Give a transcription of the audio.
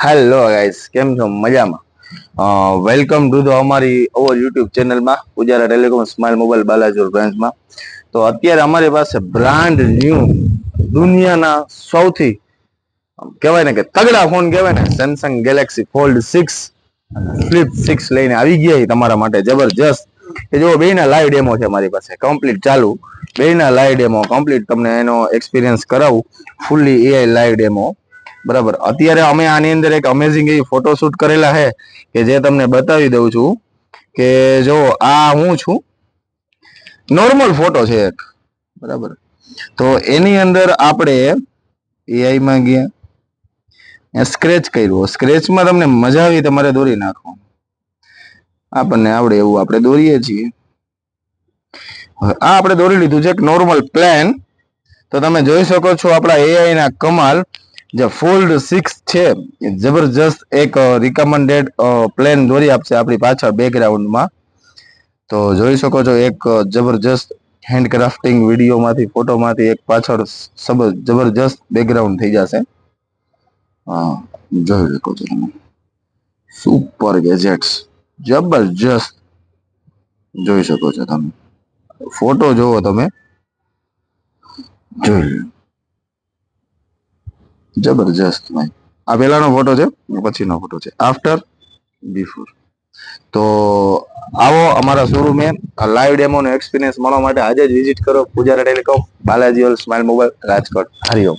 Hello guys, કેમ છો? મજામાં? વેલકમ ટુ ધ અમારી અવર યુટ્યુબ ચેનલમાં પૂજારા ટેલિકોમ સ્માઇલ મોબાઈલ બાલાજોર બ્રાન્ચમાં. તો અત્યારે અમારી પાસે બ્રાન્ડ ન્યૂ દુનિયાના સૌથી કહેવાય ને કે તગડા ફોન કહેવાય ને સેમસંગ ગેલેક્સી ફોલ્ડ 6 ફ્લિપ 6 લઈને આવી ગયા તમારા માટે જબરજસ્ત. કે જો બેના લાઈવ ડેમો છે મારી પાસે કમ્પ્લીટ ચાલુ. બેના લાઈવ ડેમો કમ્પ્લીટ તમને એનો એક્સપિરિયન્સ કરાવું. Fully AI live demo. બરાબર. અત્યારે અમે આની અંદર એક અમેઝિંગ એવી ફોટોશૂટ કરેલા છે કે જે તમને બતાવી દઉં છું કે જો આ હું છું. નોર્મલ ફોટો છે એક. બરાબર. તો એની અંદર આપણે એઆઈ માં ગયા, સ્ક્રેચ કર્યો. સ્ક્રેચમાં તમને મજા આવી તમારે દોરી નાખવાનું. આપણને આવડે એવું આપણે દોરીએ છીએ. આ આપણે દોરી લીધું છે એક નોર્મલ પ્લેન. તો તમે જોઈ શકો છો આપણા એઆઈ ના કમાલ. જે ફોલ્ડ 6 છે એ જબરજસ્ત એક રિકમેન્ડેડ પ્લેન દોરી આપશે આપણી પાછળ બેકગ્રાઉન્ડમાં. તો જોઈ શકો છો એક જબરજસ્ત હેન્ડક્રાફ્ટિંગ વિડીયોમાંથી ફોટોમાંથી એક પાછળ જબરજસ્ત બેકગ્રાઉન્ડ થઈ જશે. હા, જોઈ શકો છો તમે. સુપર ગેજેટ્સ જબરજસ્ત જોઈ શકો છો તમે. ફોટો જોવો તમે, જોઈ લો. જબરજસ્ત ભાઈ. આ પહેલાનો ફોટો છે, પછીનો ફોટો છે, આફ્ટર બિફોર. તો આવો અમારા શોરૂમે લાઈવ ડેમો નો એક્સપિરિયન્સ મળવા માટે આજે જ વિઝિટ કરો Pujara telecom Balaji smile mobile Rajkot. Hariom.